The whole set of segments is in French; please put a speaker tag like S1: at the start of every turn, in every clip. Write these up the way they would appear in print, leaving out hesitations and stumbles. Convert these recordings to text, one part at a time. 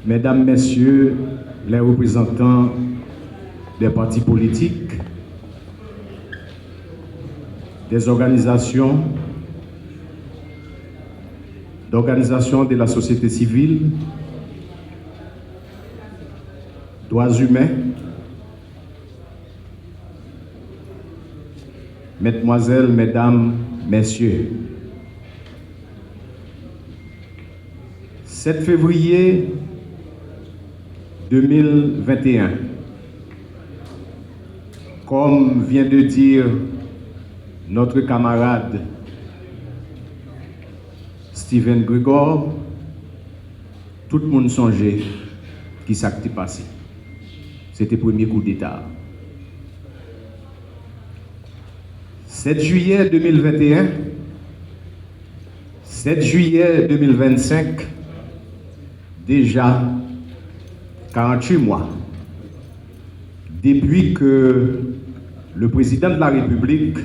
S1: Mesdames, Messieurs les représentants des partis politiques, des organisations de la société civile, droits humains, Mesdemoiselles, Mesdames, Messieurs, 7 février 2021, comme vient de dire notre camarade Steven Grigor, tout le monde songeait qui s'est passé. C'était le premier coup d'État. 7 juillet 2021, 7 juillet 2025, déjà 48 mois depuis que le président de la République,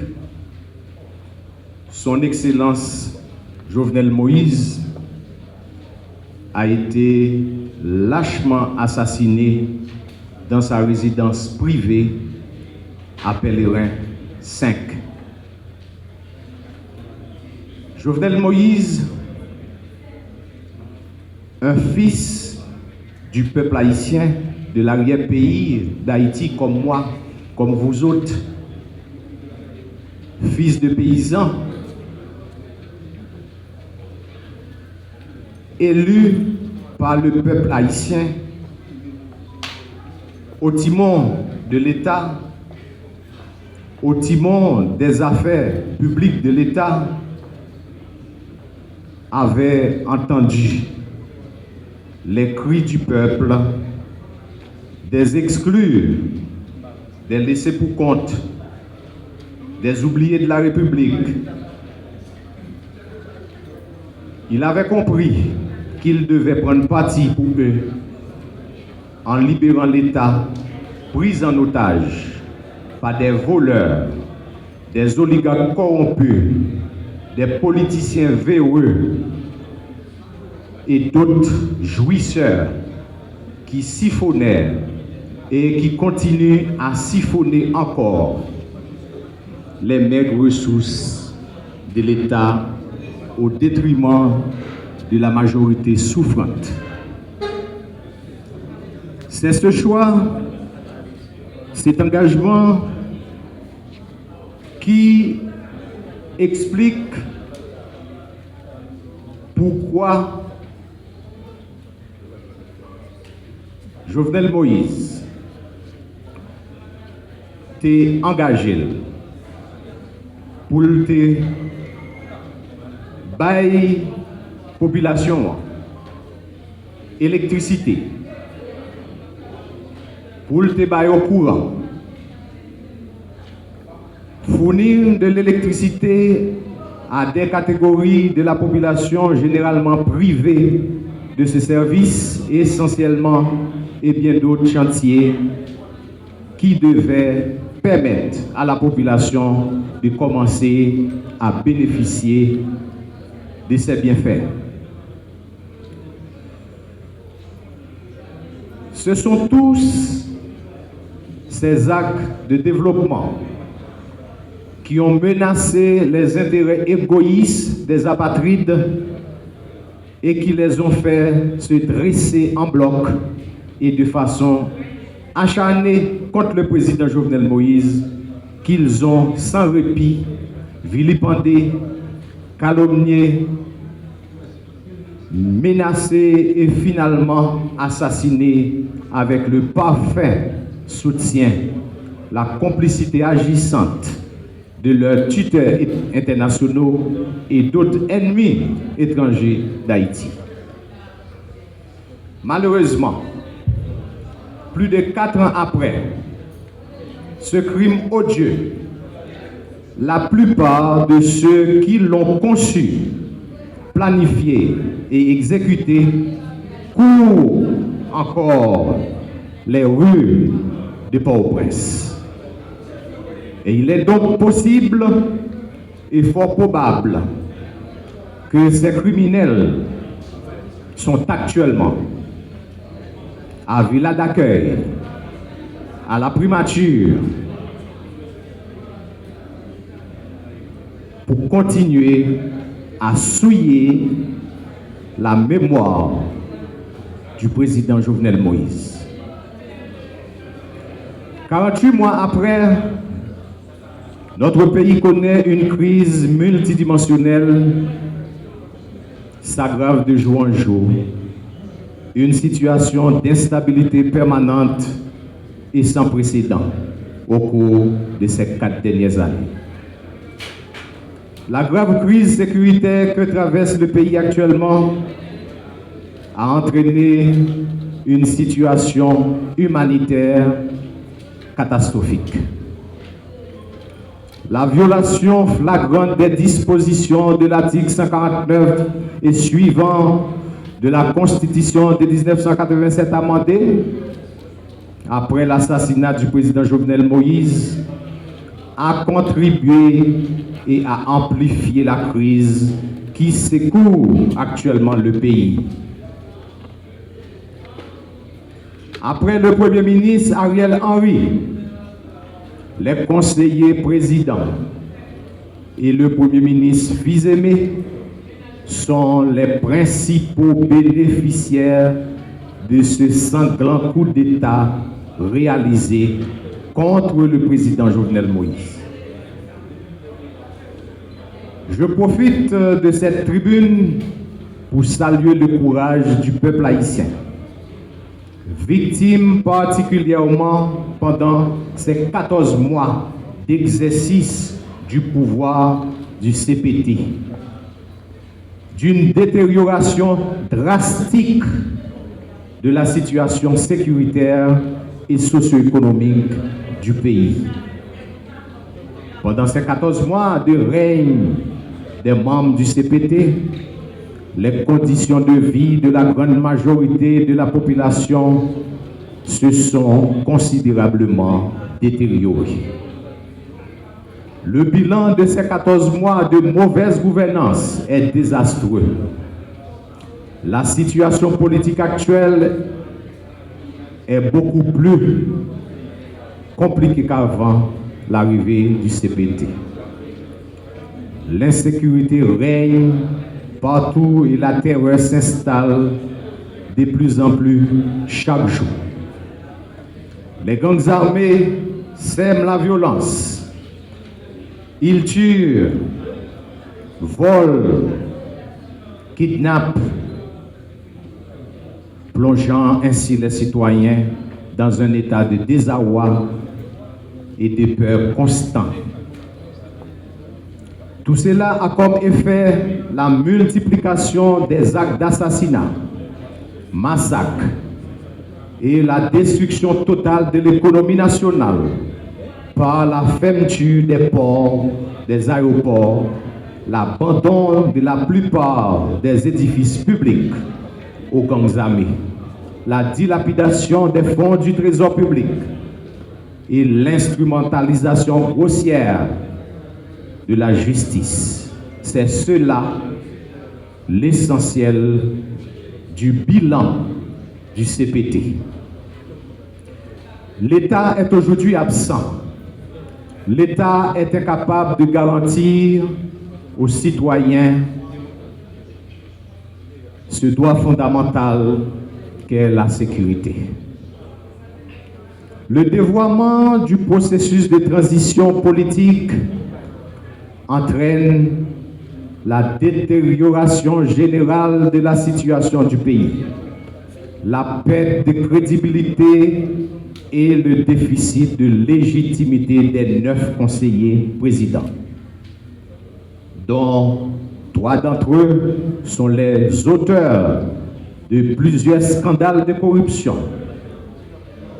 S1: son Excellence Jovenel Moïse, a été lâchement assassiné dans sa résidence privée à Pèlerin 5. Jovenel Moïse, un fils du peuple haïtien, de l'arrière-pays d'Haïti comme moi, comme vous autres, fils de paysans, élu par le peuple haïtien au timon de l'État, au timon des affaires publiques de l'État, avait entendu les cris du peuple, des exclus, des laissés pour compte, des oubliés de la République. Il avait compris qu'il devait prendre parti pour eux en libérant l'État pris en otage par des voleurs, des oligarques corrompus, des politiciens véreux et d'autres jouisseurs qui siphonnèrent et qui continuent à siphonner encore les maigres ressources de l'État au détriment de la majorité souffrante. C'est ce choix, cet engagement qui explique pourquoi Jovenel Moïse t'est engagé pour te bailler population électricité, pour te bailler au courant, fournir de l'électricité à des catégories de la population généralement privées de ce service, essentiellement et bien d'autres chantiers qui devaient permettre à la population de commencer à bénéficier de ces bienfaits. Ce sont tous ces actes de développement qui ont menacé les intérêts égoïstes des apatrides et qui les ont fait se dresser en bloc et de façon acharnée contre le président Jovenel Moïse, qu'ils ont sans répit vilipendé, calomnié, menacé et finalement assassiné avec le parfait soutien, la complicité agissante de leurs tuteurs internationaux et d'autres ennemis étrangers d'Haïti. Malheureusement, plus de 4 ans après ce crime odieux, la plupart de ceux qui l'ont conçu, planifié et exécuté courent encore les rues de Port-au-Prince. Et il est donc possible et fort probable que ces criminels sont actuellement à Villa d'accueil, à la primature, pour continuer à souiller la mémoire du président Jovenel Moïse. 48 mois après, notre pays connaît une crise multidimensionnelle, s'aggrave de jour en jour, une situation d'instabilité permanente et sans précédent au cours de ces 4 dernières années. La grave crise sécuritaire que traverse le pays actuellement a entraîné une situation humanitaire catastrophique. La violation flagrante des dispositions de l'article 149 et suivant de la Constitution de 1987 amendée, après l'assassinat du président Jovenel Moïse, a contribué et a amplifié la crise qui secoue actuellement le pays. Après le Premier ministre Ariel Henry, les conseillers présidents et le Premier ministre Fils-Aimé sont les principaux bénéficiaires de ce sanglant coup d'État réalisé contre le président Jovenel Moïse. Je profite de cette tribune pour saluer le courage du peuple haïtien, victime particulièrement pendant ces 14 mois d'exercice du pouvoir du CPT, d'une détérioration drastique de la situation sécuritaire et socio-économique du pays. Pendant ces 14 mois de règne des membres du CPT, les conditions de vie de la grande majorité de la population se sont considérablement détériorées. Le bilan de ces 14 mois de mauvaise gouvernance est désastreux. La situation politique actuelle est beaucoup plus compliquée qu'avant l'arrivée du CPT. L'insécurité règne partout et la terreur s'installe de plus en plus chaque jour. Les gangs armés sèment la violence. Ils tuent, volent, kidnappent, plongeant ainsi les citoyens dans un état de désarroi et de peur constant. Tout cela a comme effet la multiplication des actes d'assassinat, massacres et la destruction totale de l'économie nationale par la fermeture des ports, des aéroports, l'abandon de la plupart des édifices publics aux gangs armés, la dilapidation des fonds du trésor public et l'instrumentalisation grossière de la justice. C'est cela l'essentiel du bilan du CPT. L'État est aujourd'hui absent. L'État est incapable de garantir aux citoyens ce droit fondamental qu'est la sécurité. Le dévoiement du processus de transition politique entraîne la détérioration générale de la situation du pays, la perte de crédibilité et le déficit de légitimité des 9 conseillers présidents, dont 3 d'entre eux sont les auteurs de plusieurs scandales de corruption.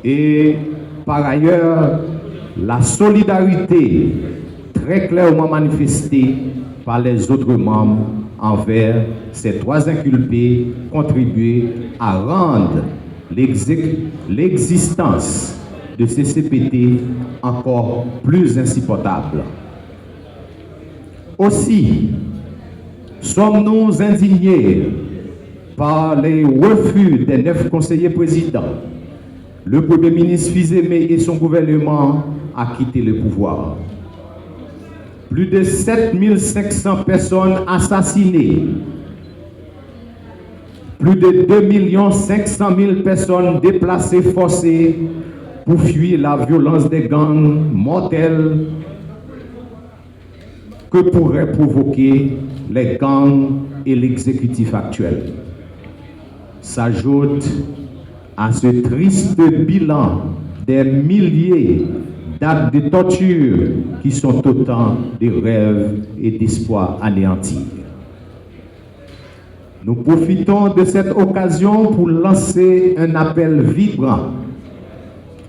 S1: Et par ailleurs, la solidarité très clairement manifestée par les autres membres envers ces 3 inculpés contribuent à rendre l'existence de ces CPT encore plus insupportable. Aussi, sommes-nous indignés par les refus des 9 conseillers présidents, le Premier ministre Fils-Aimé et son gouvernement ont quitté le pouvoir. Plus de 7500 personnes assassinées, plus de 2 500 000 personnes déplacées forcées pour fuir la violence des gangs mortels que pourraient provoquer les gangs et l'exécutif actuel. S'ajoute à ce triste bilan des milliers d'actes de torture qui sont autant de rêves et d'espoirs anéantis. Nous profitons de cette occasion pour lancer un appel vibrant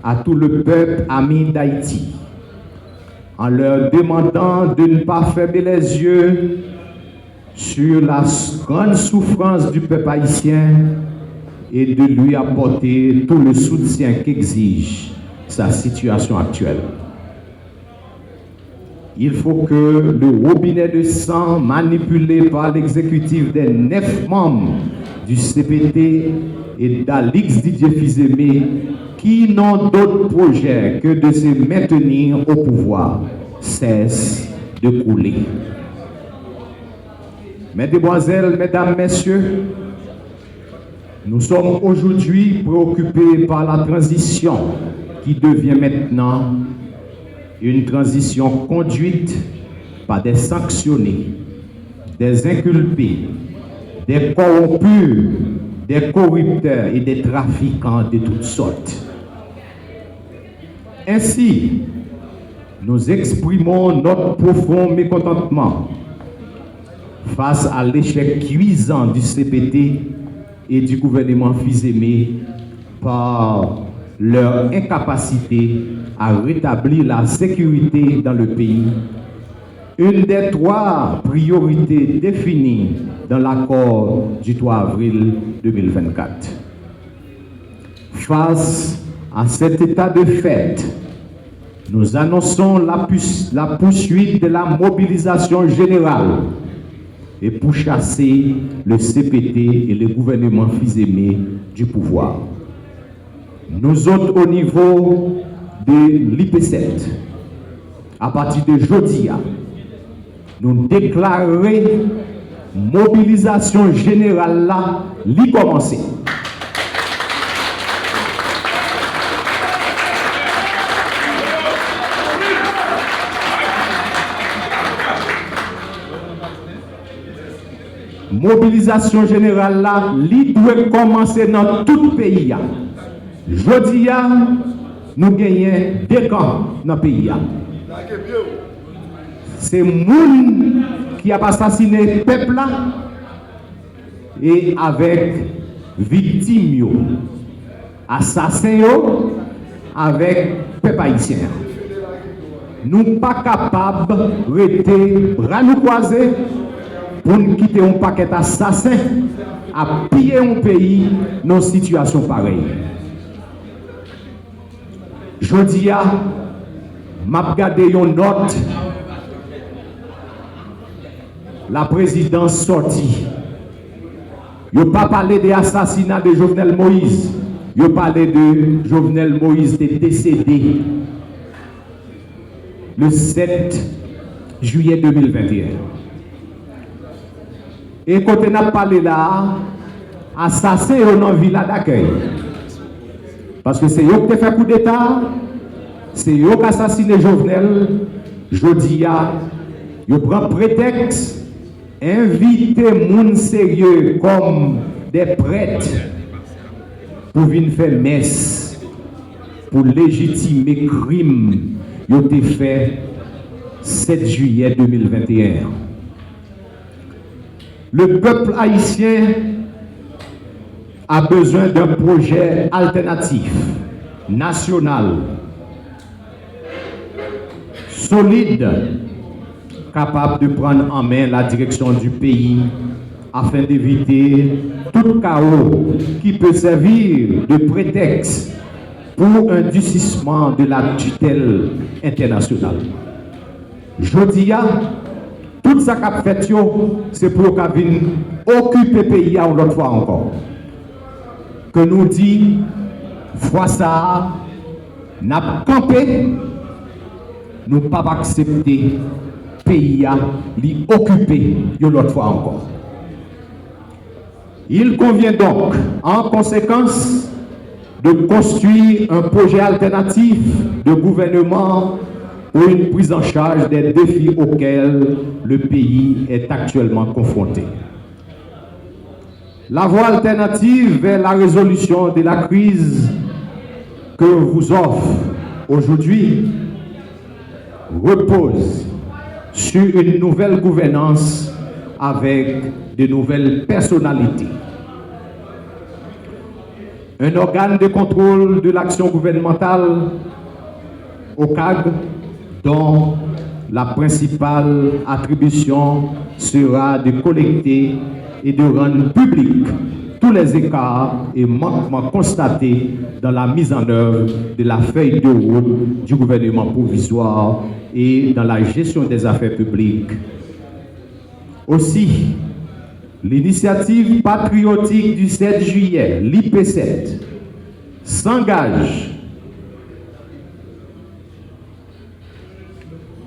S1: à tout le peuple ami d'Haïti, en leur demandant de ne pas fermer les yeux sur la grande souffrance du peuple haïtien et de lui apporter tout le soutien qu'exige sa situation actuelle. Il faut que le robinet de sang manipulé par l'exécutif des 9 membres du CPT et d'Alix Didier Fils-Aimé, qui n'ont d'autre projet que de se maintenir au pouvoir, cesse de couler. Mesdemoiselles, mesdames, messieurs, nous sommes aujourd'hui préoccupés par la transition qui devient maintenant une transition conduite par des sanctionnés, des inculpés, des corrompus, des corrupteurs et des trafiquants de toutes sortes. Ainsi, nous exprimons notre profond mécontentement face à l'échec cuisant du CPT et du gouvernement Fils-Aimé par leur incapacité à rétablir la sécurité dans le pays, une des 3 priorités définies dans l'accord du 3 avril 2024. Face à cet état de fait, nous annonçons la poursuite de la mobilisation générale et pour chasser le CPT et le gouvernement Fils-Aimé du pouvoir. Nous autres, au niveau de l'IP7, à partir de jeudi, nous déclarons mobilisation générale là, l'y commencer. Mobilisation générale là, l'y doit commencer dans tout le pays. Jeudi, nous gagnons 2 camps dans le pays. C'est moun qui a assassiné le peuple là, et avec victimes, assassins avec peuple haïtien. Nous ne sommes pas capables de rester bras nous croisés pour nous quitter un paquet d'assassin à piller un pays dans une situation pareille. Je dis à m'a gardé une note, la présidence sortie. Il n'a pas parlé de l'assassinat de Jovenel Moïse. Il a parlé de Jovenel Moïse qui est décédé le 7 juillet 2021. Et quand on a parlé là, assassin dans la ville d'accueil. Parce que c'est eux qui ont fait coup d'État, c'est eux qui ont assassiné Jovenel. Jodi a, ils prennent prétexte, inviter moun sérieux comme des prêtres pour venir faire messe, pour légitimer crime qui ont été fait 7 juillet 2021. Le peuple haïtien a besoin d'un projet alternatif, national, solide, capable de prendre en main la direction du pays afin d'éviter tout chaos qui peut servir de prétexte pour un durcissement de la tutelle internationale. Jodia, Tout ça qu'a fait, c'est pour qu'on vienne occuper le pays une autre fois encore. Que nous dit, fois ça, n'a campé, nous ne pouvons pas accepter le pays à l'occuper une autre fois encore. Il convient donc, en conséquence, de construire un projet alternatif de gouvernement pour une prise en charge des défis auxquels le pays est actuellement confronté. La voie alternative vers la résolution de la crise que vous offre aujourd'hui repose sur une nouvelle gouvernance avec de nouvelles personnalités. Un organe de contrôle de l'action gouvernementale, OCAG, dont la principale attribution sera de collecter et de rendre public tous les écarts et manquements constatés dans la mise en œuvre de la feuille de route du gouvernement provisoire et dans la gestion des affaires publiques. Aussi, l'initiative patriotique du 7 juillet, l'IP7, s'engage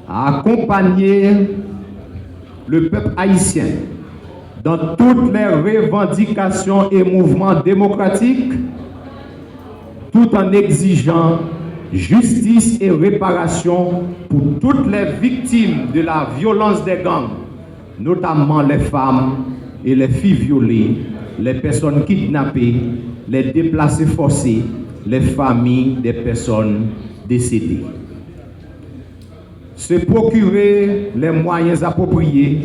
S1: à accompagner le peuple haïtien dans toutes les revendications et mouvements démocratiques, tout en exigeant justice et réparation pour toutes les victimes de la violence des gangs, notamment les femmes et les filles violées, les personnes kidnappées, les déplacés forcés, les familles des personnes décédées. Se procurer les moyens appropriés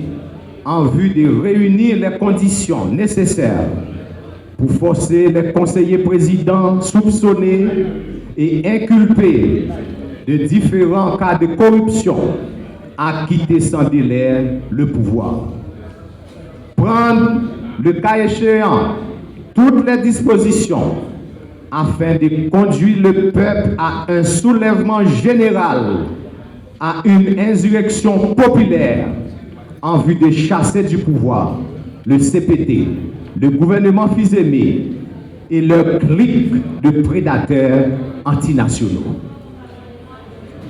S1: en vue de réunir les conditions nécessaires pour forcer les conseillers présidents soupçonnés et inculpés de différents cas de corruption à quitter sans délai le pouvoir. Prendre, le cas échéant, toutes les dispositions afin de conduire le peuple à un soulèvement général, à une insurrection populaire en vue de chasser du pouvoir le CPT, le gouvernement fils-aimé et leur clique de prédateurs antinationaux.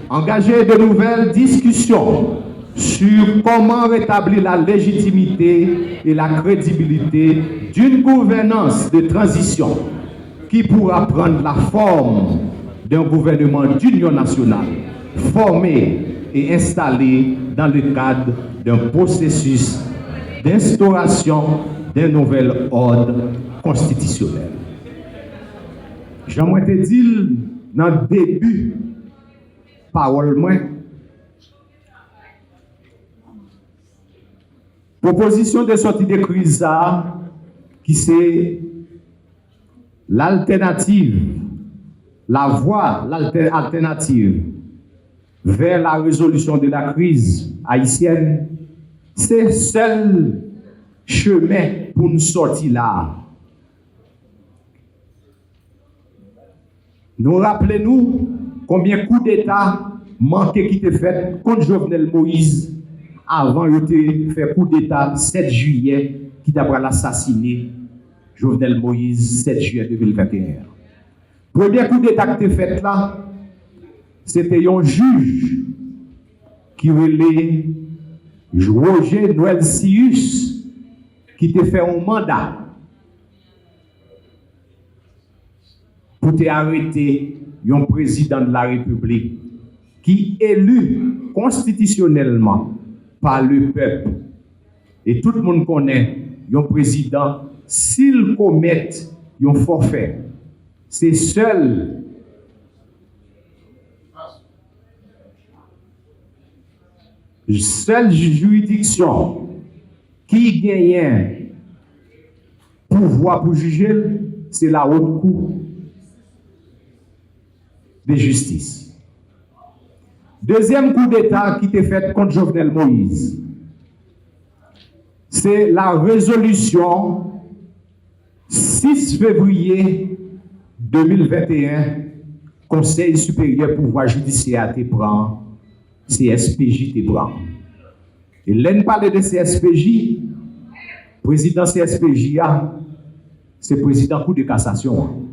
S1: Engager de nouvelles discussions sur comment rétablir la légitimité et la crédibilité d'une gouvernance de transition qui pourra prendre la forme d'un gouvernement d'union nationale, formé et installé dans le cadre d'un processus d'instauration d'un nouvel ordre constitutionnel. J'aimerais te dire dans le début, parole moi, proposition de sortie de crise qui c'est l'alternative, la voie alternative vers la résolution de la crise haïtienne, c'est le seul chemin pour nous sortir là. Nous rappelons combien de coups d'État manqués qui étaient faits contre Jovenel Moïse avant de faire coup d'État 7 juillet qui d'après l'assassiné Jovenel Moïse 7 juillet 2021. Premier coup d'État qui était fait là, c'était un juge qui relait Roger Noël Sius qui t'a fait un mandat pour arrêter un président de la République qui est élu constitutionnellement par le peuple. Et tout le monde connaît un président, s'il commet un forfait, c'est seul seule juridiction qui gagne pouvoir pour juger, c'est la haute cour de justice. Deuxième coup d'État qui était fait contre Jovenel Moïse, c'est la résolution 6 février 2021, Conseil supérieur pouvoir judiciaire te prend, CSPJ te prend. Et l'on parle de CSPJ, président CSPJ, c'est président Cour de cassation.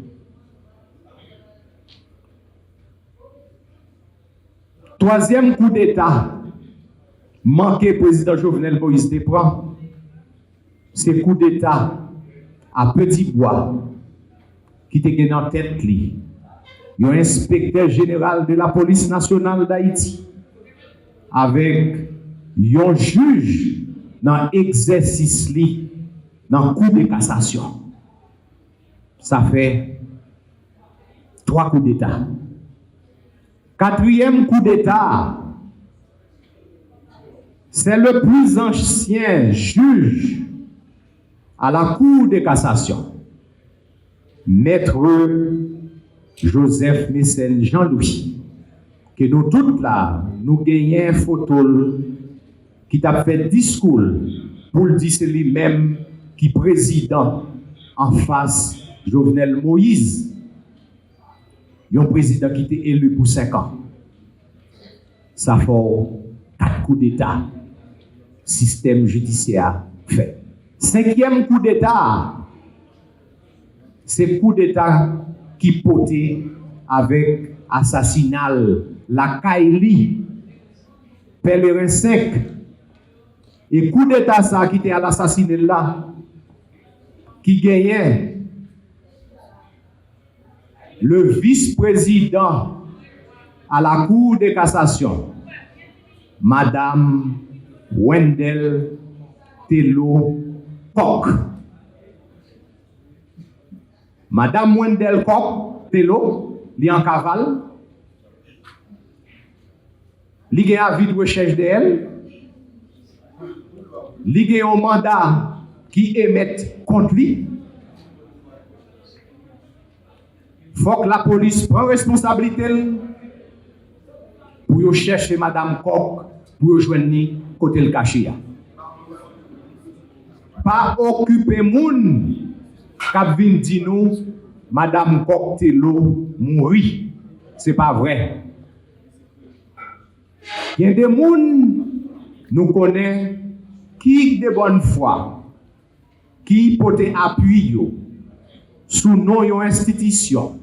S1: Troisième coup d'État, manqué président Jovenel Moïse Desprez, c'est coup d'État à Petit Bois, qui était en tête, un inspecteur général de la police nationale d'Haïti, avec un juge dans l'exercice dans le coup de cassation. Ça fait 3 coups d'État. Quatrième coup d'État, c'est le plus ancien juge à la Cour de cassation, Maître Joseph Mécène Jean-Louis, que nous toutes là, nous gagnons une photo qui t'a fait discours pour dire c'est lui-même qui président en face Jovenel Moïse. Un président qui était élu pour 5 ans. Ça fait 4 coups d'État. Système judiciaire fait. 5e coup d'État, c'est le coup d'État qui potait avec assassinat la Kaili, Pèlerin 5. Et coup d'État ça qui était à l'assassinat là, qui gagnait le vice-président à la Cour de cassation, Madame Wendell Tello Koch. Madame Wendell Koch Tello, li en cavale, li gen avis de recherche de elle, li gen un mandat qui émet contre lui. Faut que la police prenne responsabilité pour chercher Madame Koch pour joindre côté le caché. Pas occuper moun k'ap vinn di nous Madame Koch Tello mouri. C'est pas vrai. Il y a des moun nous connaît qui de bonne foi qui peut appuyer sous nos institutions.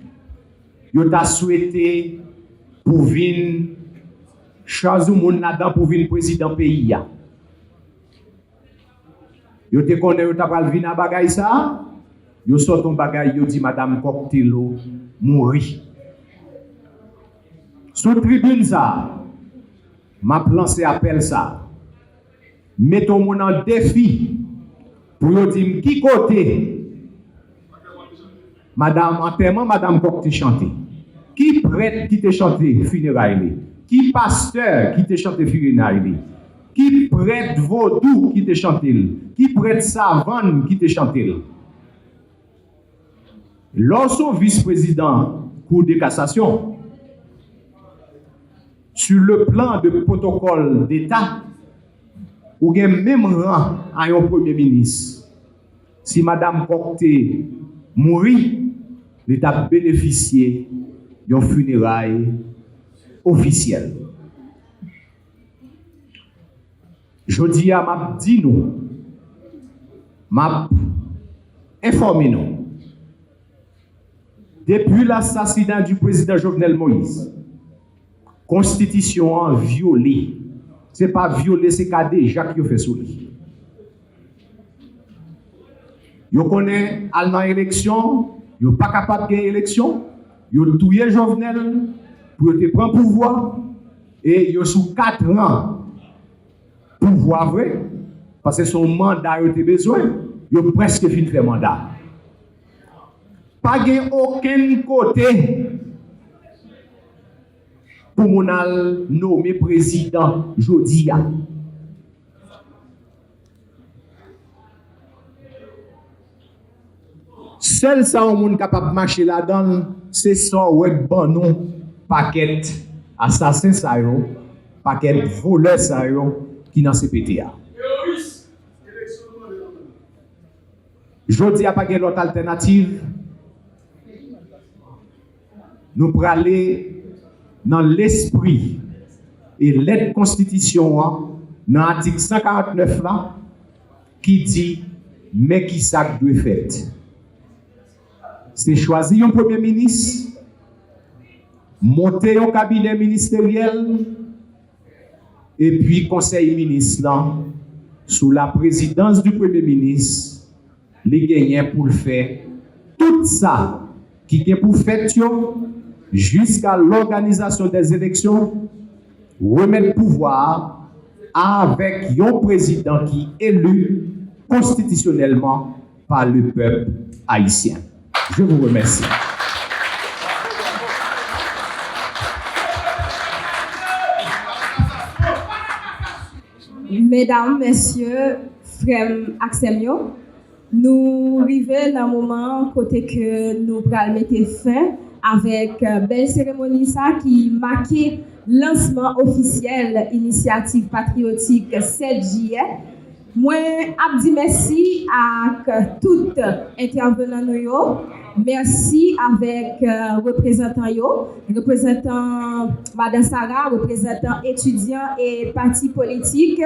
S1: Yo t'a souhaité pour venir choisir moun là-dedans pour venir président pays ya. Yo te connaît yo t'a pral venir à bagay ça, yo sort ton bagay yo dit Madame Koch Tello mouri. Sous tribune ça, m'a lancé appel ça. Mettons mon en défi pour yo dire qui côté Madame enterrement Madame Koch te chanté. Qui prêtre qui te chanté funérailles? Qui pasteur qui te chanté funérailles? Qui prêtre vaudou qui te chanté? Qui prêtre savane qui te chanté? Lorsque vice-président Cour de cassation, sur le plan de protocole d'État, ou bien même rang à un premier ministre, si Madame Koch te mourit, l'État bénéficié d'un funérail officiel. Je dis à m'a dit nous, m'a informé nous, depuis l'assassinat du président Jovenel Moïse, Constitution a violé. Ce n'est pas violé, c'est qu'à déjà qui a fait sous lui. Vous connaissez, à l'élection, vous n'êtes pas capable de gagner l'élection, vous tuez Jovenel pour te prendre pouvoir et vous sous 4 ans pouvoir vrai, parce que son mandat vous avez besoin, vous presque fini de faire mandat. Pas de aucun côté pour mon nommer président Jodia. Seul ça au monde capable de marcher là-dedans, c'est ça ouais bon non paquet assassin ça yo, paquet voleur ça yo qui dans CPTA. Jodia pas de l'autre alternative. Nous pour aller dans l'esprit et l'aide constitution dans l'article 149 là, qui dit, mais qui ça doit faire? C'est choisir un premier ministre, monter un cabinet ministériel, et puis conseil ministre là, sous la présidence du premier ministre, les gagnants pour le faire. Tout ça qui est pour faire jusqu'à l'organisation des élections, remettre le pouvoir avec un président qui est élu constitutionnellement par le peuple haïtien. Je vous remercie.
S2: Mesdames, Messieurs, frères Axemio, nous arrivons dans un moment côté que nous allons mettre fin avec une belle cérémonie ça, qui marquait lancement officiel initiative patriotique 7 juillet. Moi, je dis merci à tout intervenant nous. Merci avec représentant Madame Sarah, représentant étudiants et partis politiques.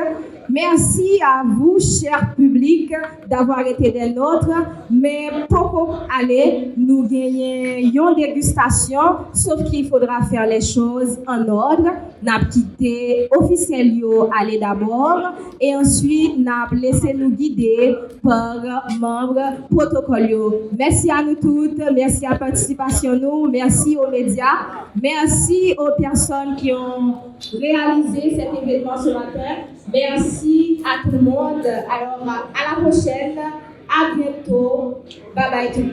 S2: Merci à vous, cher public, d'avoir été des nôtres. Mais pour aller, nous gagnons une dégustation, sauf qu'il faudra faire les choses en ordre. Nous avons quitté officiel aller d'abord et ensuite nous avons laissé nous guider par membres protocole. Merci à nous tous. Merci à la participation, merci aux médias, merci aux personnes qui ont réalisé cet événement ce matin. Merci à tout le monde. Alors, à la prochaine, à bientôt. Bye bye tout le monde.